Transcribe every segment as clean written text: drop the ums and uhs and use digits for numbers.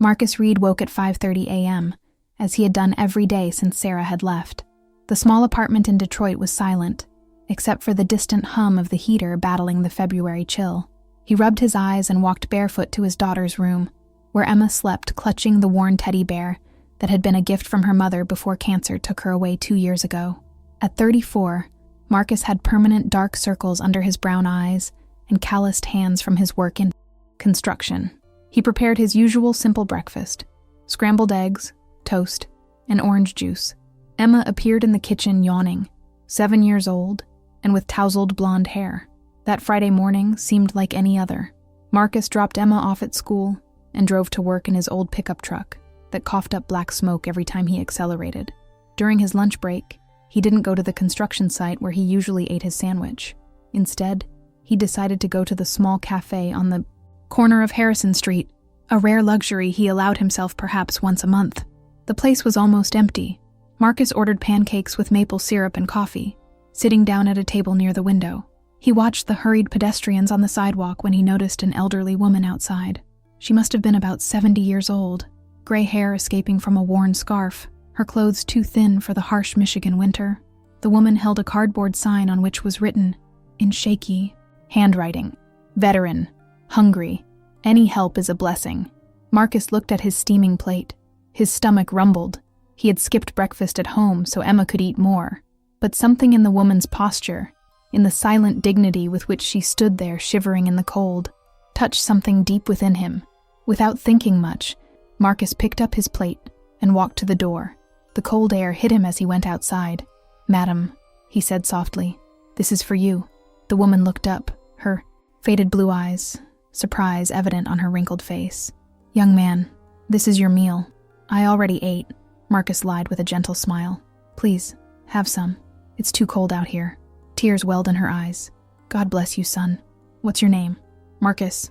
Marcus Reed woke at 5:30 a.m., as he had done every day since Sarah had left. The small apartment in Detroit was silent, except for the distant hum of the heater battling the February chill. He rubbed his eyes and walked barefoot to his daughter's room, where Emma slept clutching the worn teddy bear that had been a gift from her mother before cancer took her away 2 years ago. At 34, Marcus had permanent dark circles under his brown eyes and calloused hands from his work in construction. He prepared his usual simple breakfast: scrambled eggs, toast, and orange juice. Emma appeared in the kitchen yawning, 7 years old, and with tousled blonde hair. That Friday morning seemed like any other. Marcus dropped Emma off at school and drove to work in his old pickup truck that coughed up black smoke every time he accelerated. During his lunch break, he didn't go to the construction site where he usually ate his sandwich. Instead, he decided to go to the small cafe on the corner of Harrison Street, a rare luxury he allowed himself perhaps once a month. The place was almost empty. Marcus ordered pancakes with maple syrup and coffee, sitting down at a table near the window. He watched the hurried pedestrians on the sidewalk when he noticed an elderly woman outside. She must have been about 70 years old, gray hair escaping from a worn scarf, her clothes too thin for the harsh Michigan winter. The woman held a cardboard sign on which was written, in shaky handwriting, "Veteran, hungry, any help is a blessing." Marcus looked at his steaming plate. His stomach rumbled. He had skipped breakfast at home so Emma could eat more. But something in the woman's posture, in the silent dignity with which she stood there shivering in the cold, touched something deep within him. Without thinking much, Marcus picked up his plate and walked to the door. The cold air hit him as he went outside. "Madam," he said softly, "this is for you." The woman looked up, her faded blue eyes, surprise evident on her wrinkled face. "Young man, this is your meal." "I already ate," Marcus lied with a gentle smile. "Please, have some. It's too cold out here." Tears welled in her eyes. "God bless you, son. What's your name?" "Marcus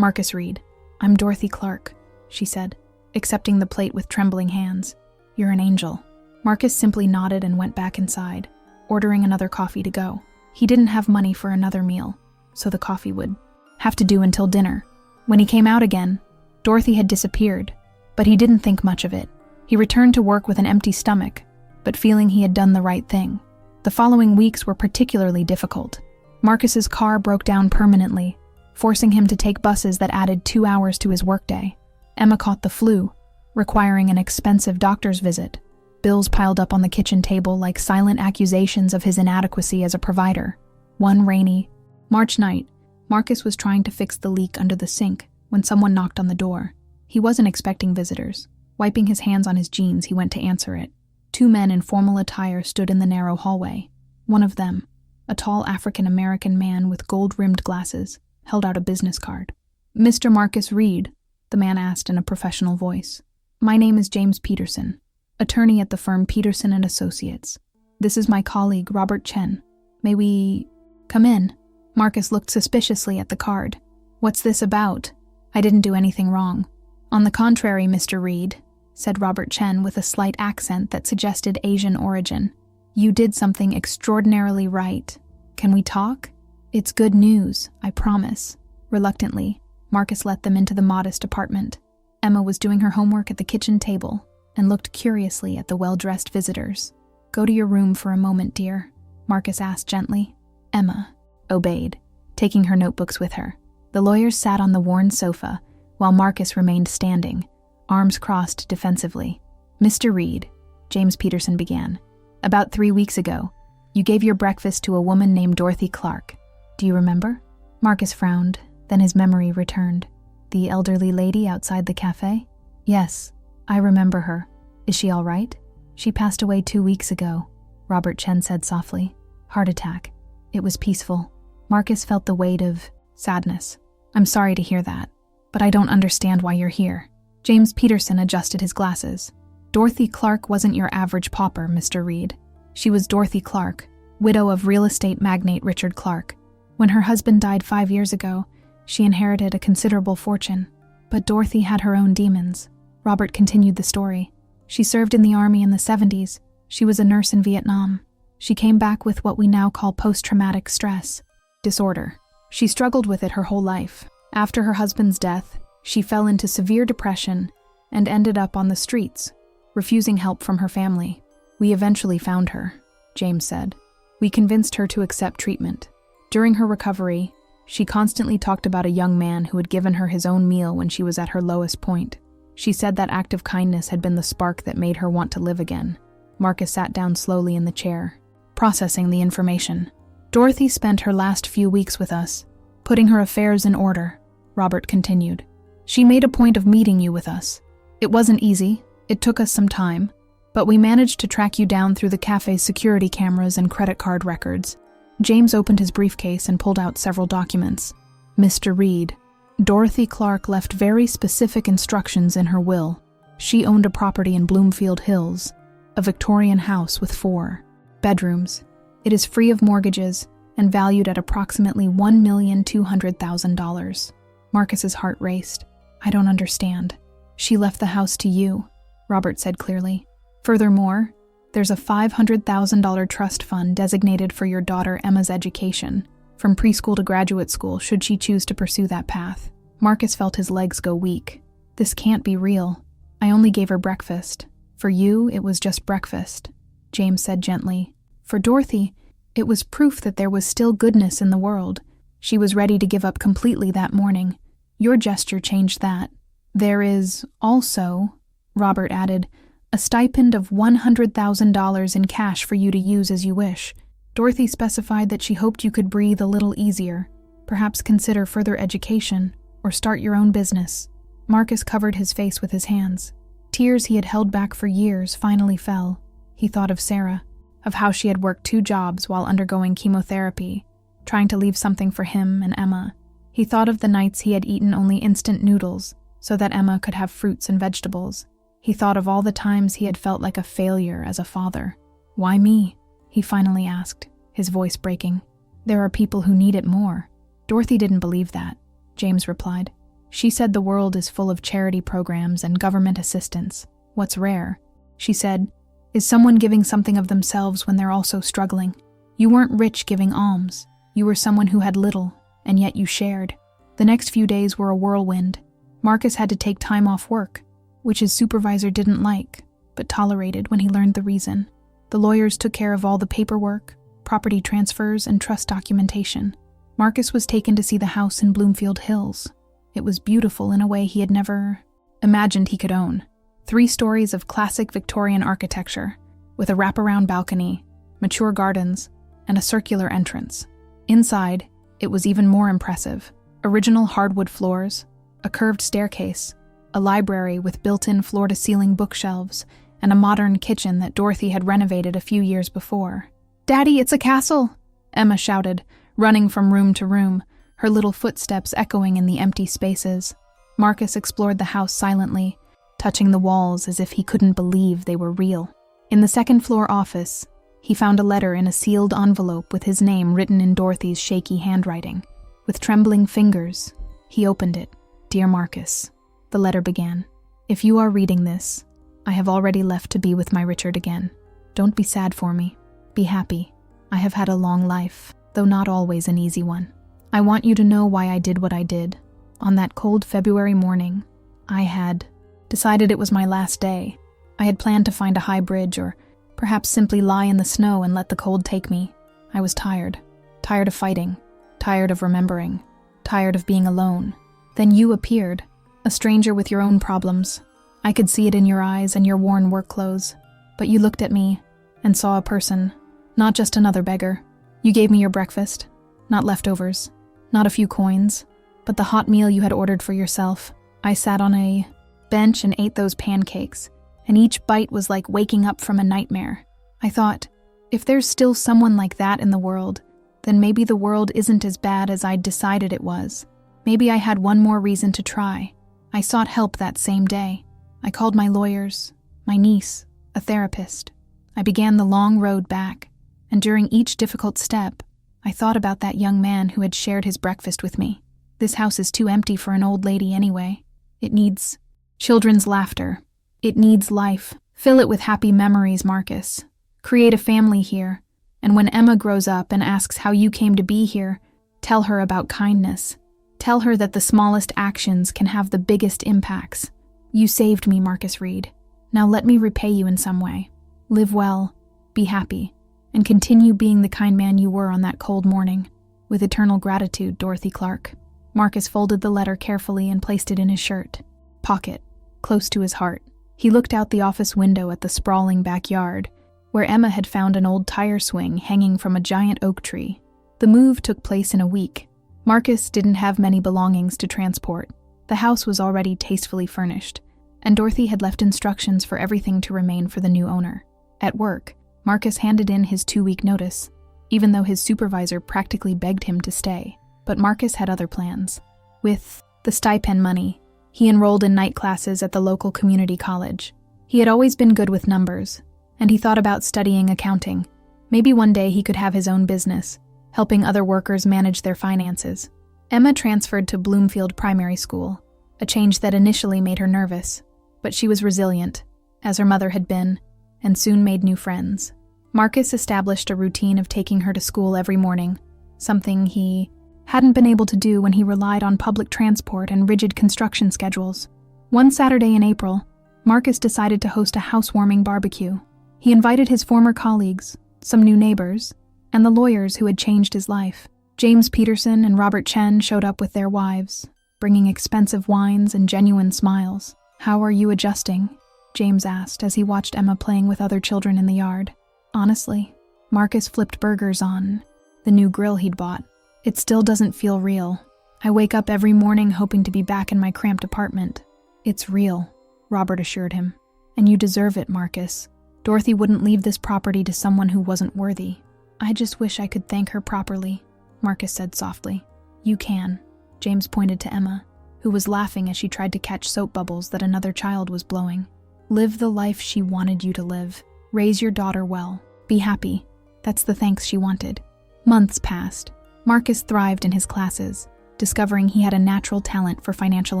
Reed." "I'm Dorothy Clark," she said, accepting the plate with trembling hands. "You're an angel." Marcus simply nodded and went back inside, ordering another coffee to go. He didn't have money for another meal, so the coffee would have to do until dinner. When he came out again, Dorothy had disappeared, but he didn't think much of it. He returned to work with an empty stomach, but feeling he had done the right thing. The following weeks were particularly difficult. Marcus's car broke down permanently, forcing him to take buses that added 2 hours to his workday. Emma caught the flu, requiring an expensive doctor's visit. Bills piled up on the kitchen table like silent accusations of his inadequacy as a provider. One rainy March night, Marcus was trying to fix the leak under the sink when someone knocked on the door. He wasn't expecting visitors. Wiping his hands on his jeans, he went to answer it. 2 men in formal attire stood in the narrow hallway. One of them, a tall African-American man with gold-rimmed glasses, held out a business card. "Mr. Marcus Reed?" the man asked in a professional voice. "My name is James Peterson, attorney at the firm Peterson & Associates. This is my colleague, Robert Chen. May we come in?" Marcus looked suspiciously at the card. "What's this about? I didn't do anything wrong." "On the contrary, Mr. Reed," said Robert Chen with a slight accent that suggested Asian origin. "You did something extraordinarily right. Can we talk? It's good news, I promise." Reluctantly, Marcus let them into the modest apartment. Emma was doing her homework at the kitchen table and looked curiously at the well-dressed visitors. "Go to your room for a moment, dear," Marcus asked gently. Emma obeyed, taking her notebooks with her. The lawyers sat on the worn sofa, while Marcus remained standing, arms crossed defensively. "Mr. Reed," James Peterson began, "about 3 weeks ago, you gave your breakfast to a woman named Dorothy Clark. Do you remember?" Marcus frowned, then his memory returned. "The elderly lady outside the cafe?" "Yes, I remember her. Is she all right?" "She passed away 2 weeks ago," Robert Chen said softly. "Heart attack. It was peaceful." Marcus felt the weight of sadness. "I'm sorry to hear that, but I don't understand why you're here." James Peterson adjusted his glasses. "Dorothy Clark wasn't your average pauper, Mr. Reed. She was Dorothy Clark, widow of real estate magnate Richard Clark. When her husband died 5 years ago, she inherited a considerable fortune. But Dorothy had her own demons." Robert continued the story. "She served in the army in the 70s. She was a nurse in Vietnam. She came back with what we now call post-traumatic stress disorder. She struggled with it her whole life. After her husband's death, she fell into severe depression and ended up on the streets, refusing help from her family. We eventually found her, James said. We convinced her to accept treatment. During her recovery, she constantly talked about a young man who had given her his own meal when she was at her lowest point. She said that act of kindness had been the spark that made her want to live again. Marcus sat down slowly in the chair, processing the information. Dorothy spent her last few weeks with us, putting her affairs in order, Robert continued. She made a point of meeting you with us. It wasn't easy, it took us some time, but we managed to track you down through the cafe's security cameras and credit card records. James opened his briefcase and pulled out several documents. Mr. Reed, Dorothy Clark left very specific instructions in her will. She owned a property in Bloomfield Hills, a Victorian house with 4 bedrooms. It is free of mortgages and valued at approximately $1,200,000. Marcus's heart raced. I don't understand. She left the house to you, Robert said clearly. Furthermore, there's a $500,000 trust fund designated for your daughter Emma's education, from preschool to graduate school, should she choose to pursue that path. Marcus felt his legs go weak. This can't be real. I only gave her breakfast. For you, it was just breakfast, James said gently. For Dorothy, it was proof that there was still goodness in the world. She was ready to give up completely that morning. Your gesture changed that. There is also, Robert added, a stipend of $100,000 in cash for you to use as you wish. Dorothy specified that she hoped you could breathe a little easier, perhaps consider further education, or start your own business. Marcus covered his face with his hands. Tears he had held back for years finally fell. He thought of Sarah, of how she had worked 2 jobs while undergoing chemotherapy, trying to leave something for him and Emma. He thought of the nights he had eaten only instant noodles so that Emma could have fruits and vegetables. He thought of all the times he had felt like a failure as a father. Why me? He finally asked, his voice breaking. There are people who need it more. Dorothy didn't believe that, James replied. She said the world is full of charity programs and government assistance. What's rare, she said, is someone giving something of themselves when they're also struggling. You weren't rich giving alms. You were someone who had little, and yet you shared. The next few days were a whirlwind. Marcus had to take time off work, which his supervisor didn't like, but tolerated when he learned the reason. The lawyers took care of all the paperwork, property transfers, and trust documentation. Marcus was taken to see the house in Bloomfield Hills. It was beautiful in a way he had never imagined he could own. 3 stories of classic Victorian architecture, with a wraparound balcony, mature gardens, and a circular entrance. Inside, it was even more impressive. Original hardwood floors, a curved staircase, a library with built-in floor-to-ceiling bookshelves, and a modern kitchen that Dorothy had renovated a few years before. "Daddy, it's a castle!" Emma shouted, running from room to room, her little footsteps echoing in the empty spaces. Marcus explored the house silently, touching the walls as if he couldn't believe they were real. In the second-floor office, he found a letter in a sealed envelope with his name written in Dorothy's shaky handwriting. With trembling fingers, he opened it. "Dear Marcus," the letter began. "If you are reading this, I have already left to be with my Richard again. Don't be sad for me. Be happy. I have had a long life, though not always an easy one. I want you to know why I did what I did. On that cold February morning, I had decided it was my last day. I had planned to find a high bridge or perhaps simply lie in the snow and let the cold take me. I was tired. Tired of fighting. Tired of remembering. Tired of being alone. Then you appeared, a stranger with your own problems. I could see it in your eyes and your worn work clothes. But you looked at me and saw a person, not just another beggar. You gave me your breakfast, not leftovers, not a few coins, but the hot meal you had ordered for yourself. I sat on a bench and ate those pancakes, and each bite was like waking up from a nightmare. I thought, if there's still someone like that in the world, then maybe the world isn't as bad as I'd decided it was. Maybe I had one more reason to try. I sought help that same day. I called my lawyers, my niece, a therapist. I began the long road back, and during each difficult step, I thought about that young man who had shared his breakfast with me. This house is too empty for an old lady anyway. It needs children's laughter. It needs life. Fill it with happy memories, Marcus. Create a family here. And when Emma grows up and asks how you came to be here, tell her about kindness. Tell her that the smallest actions can have the biggest impacts. You saved me, Marcus Reed. Now let me repay you in some way. Live well, be happy, and continue being the kind man you were on that cold morning. With eternal gratitude, Dorothy Clark. Marcus folded the letter carefully and placed it in his shirt pocket, close to his heart. He looked out the office window at the sprawling backyard, where Emma had found an old tire swing hanging from a giant oak tree. The move took place in a week. Marcus didn't have many belongings to transport. The house was already tastefully furnished, and Dorothy had left instructions for everything to remain for the new owner. At work, Marcus handed in his 2-week notice, even though his supervisor practically begged him to stay. But Marcus had other plans. With the stipend money, he enrolled in night classes at the local community college. He had always been good with numbers, and he thought about studying accounting. Maybe one day he could have his own business, helping other workers manage their finances. Emma transferred to Bloomfield Primary School, a change that initially made her nervous, but she was resilient, as her mother had been, and soon made new friends. Marcus established a routine of taking her to school every morning, something he hadn't been able to do when he relied on public transport and rigid construction schedules. One Saturday in April, Marcus decided to host a housewarming barbecue. He invited his former colleagues, some new neighbors, and the lawyers who had changed his life. James Peterson and Robert Chen showed up with their wives, bringing expensive wines and genuine smiles. "How are you adjusting?" James asked as he watched Emma playing with other children in the yard. Honestly, Marcus flipped burgers on the new grill he'd bought. "It still doesn't feel real. I wake up every morning hoping to be back in my cramped apartment." "It's real," Robert assured him. "And you deserve it, Marcus. Dorothy wouldn't leave this property to someone who wasn't worthy." "I just wish I could thank her properly," Marcus said softly. "You can." James pointed to Emma, who was laughing as she tried to catch soap bubbles that another child was blowing. "Live the life she wanted you to live. Raise your daughter well. Be happy." That's the thanks she wanted. Months passed. Marcus thrived in his classes, discovering he had a natural talent for financial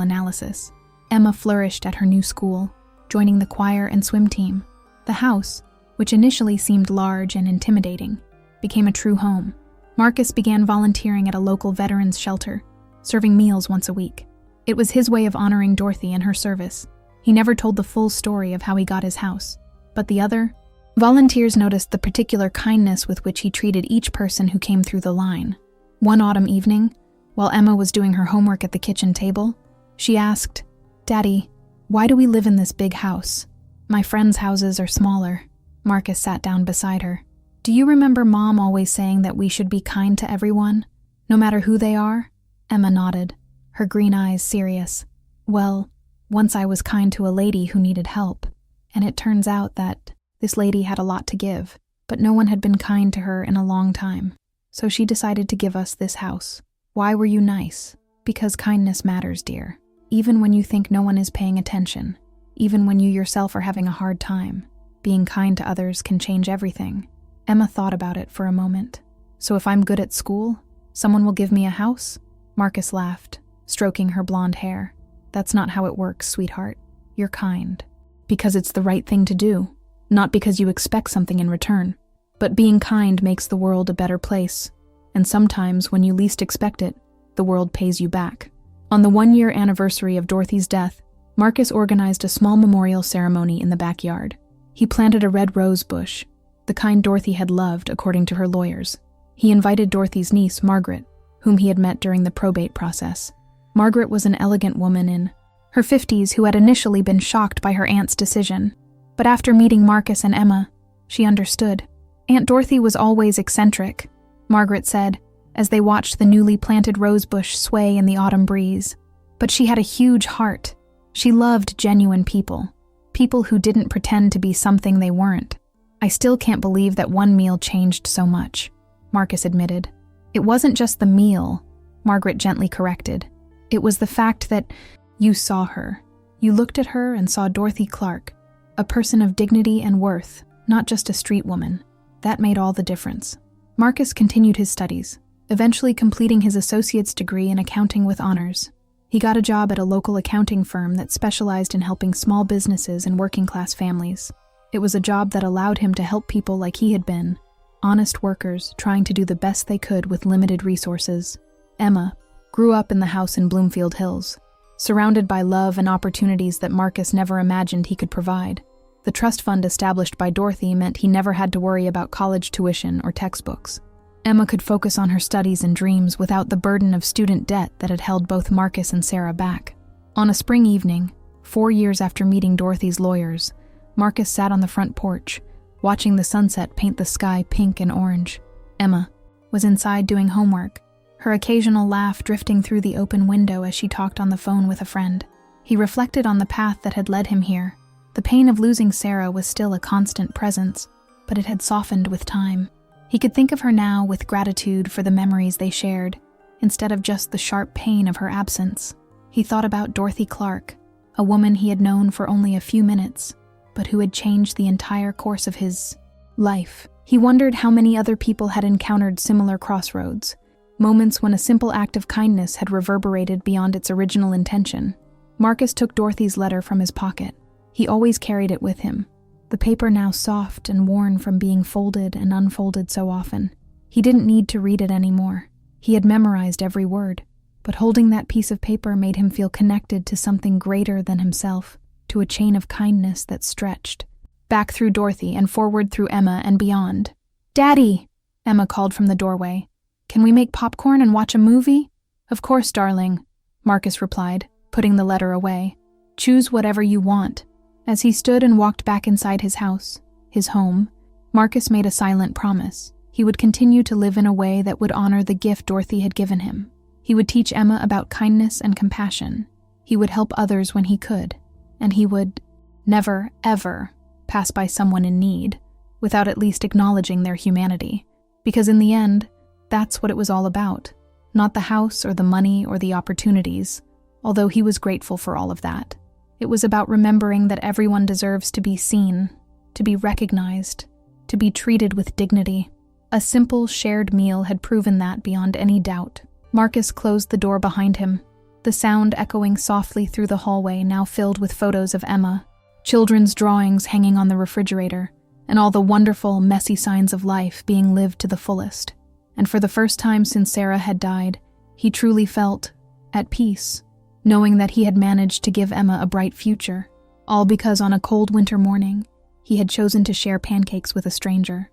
analysis. Emma flourished at her new school, joining the choir and swim team. The house, which initially seemed large and intimidating, became a true home. Marcus began volunteering at a local veterans shelter, serving meals once a week. It was his way of honoring Dorothy and her service. He never told the full story of how he got his house, but the other volunteers noticed the particular kindness with which he treated each person who came through the line. One autumn evening, while Emma was doing her homework at the kitchen table, she asked, "Daddy, why do we live in this big house? My friends' houses are smaller." Marcus sat down beside her. "Do you remember Mom always saying that we should be kind to everyone, no matter who they are?" Emma nodded, her green eyes serious. "Well, once I was kind to a lady who needed help, and it turns out that this lady had a lot to give, but no one had been kind to her in a long time. So she decided to give us this house. Why were you nice? Because kindness matters, dear. Even when you think no one is paying attention, even when you yourself are having a hard time, being kind to others can change everything." Emma thought about it for a moment. "So if I'm good at school, someone will give me a house?" Marcus laughed, stroking her blonde hair. "That's not how it works, sweetheart. You're kind. Because it's the right thing to do, not because you expect something in return. But being kind makes the world a better place, and sometimes when you least expect it, the world pays you back." On the 1-year anniversary of Dorothy's death, Marcus organized a small memorial ceremony in the backyard. He planted a red rose bush, the kind Dorothy had loved according to her lawyers. He invited Dorothy's niece, Margaret, whom he had met during the probate process. Margaret was an elegant woman in her 50s who had initially been shocked by her aunt's decision, but after meeting Marcus and Emma, she understood. "Aunt Dorothy was always eccentric," Margaret said, as they watched the newly planted rosebush sway in the autumn breeze. "But she had a huge heart. She loved genuine people, people who didn't pretend to be something they weren't." "I still can't believe that one meal changed so much," Marcus admitted. "It wasn't just the meal," Margaret gently corrected. "It was the fact that you saw her. You looked at her and saw Dorothy Clark, a person of dignity and worth, not just a street woman. That made all the difference." Marcus continued his studies, eventually completing his associate's degree in accounting with honors. He got a job at a local accounting firm that specialized in helping small businesses and working-class families. It was a job that allowed him to help people like he had been, honest workers trying to do the best they could with limited resources. Emma grew up in the house in Bloomfield Hills. surrounded by love and opportunities that Marcus never imagined he could provide. The trust fund established by Dorothy meant he never had to worry about college tuition or textbooks. Emma could focus on her studies and dreams without the burden of student debt that had held both Marcus and Sarah back. On a spring evening, 4 years after meeting Dorothy's lawyers, Marcus sat on the front porch, watching the sunset paint the sky pink and orange. Emma was inside doing homework, her occasional laugh drifting through the open window as she talked on the phone with a friend. He reflected on the path that had led him here. The pain of losing Sarah was still a constant presence, but it had softened with time. He could think of her now with gratitude for the memories they shared, instead of just the sharp pain of her absence. He thought about Dorothy Clark, a woman he had known for only a few minutes, but who had changed the entire course of his life. He wondered how many other people had encountered similar crossroads, moments when a simple act of kindness had reverberated beyond its original intention. Marcus took Dorothy's letter from his pocket. He always carried it with him, the paper now soft and worn from being folded and unfolded so often. He didn't need to read it anymore. He had memorized every word, but holding that piece of paper made him feel connected to something greater than himself, to a chain of kindness that stretched back through Dorothy and forward through Emma and beyond. "Daddy!" Emma called from the doorway. "Can we make popcorn and watch a movie?" "Of course, darling," Marcus replied, putting the letter away. "Choose whatever you want." As he stood and walked back inside his house, his home, Marcus made a silent promise. He would continue to live in a way that would honor the gift Dorothy had given him. He would teach Emma about kindness and compassion. He would help others when he could, and he would never, ever pass by someone in need without at least acknowledging their humanity. Because in the end, that's what it was all about. Not the house or the money or the opportunities, although he was grateful for all of that. It was about remembering that everyone deserves to be seen, to be recognized, to be treated with dignity. A simple, shared meal had proven that beyond any doubt. Marcus closed the door behind him, the sound echoing softly through the hallway now filled with photos of Emma, children's drawings hanging on the refrigerator, and all the wonderful, messy signs of life being lived to the fullest. And for the first time since Sarah had died, he truly felt at peace, knowing that he had managed to give Emma a bright future, all because on a cold winter morning, he had chosen to share pancakes with a stranger.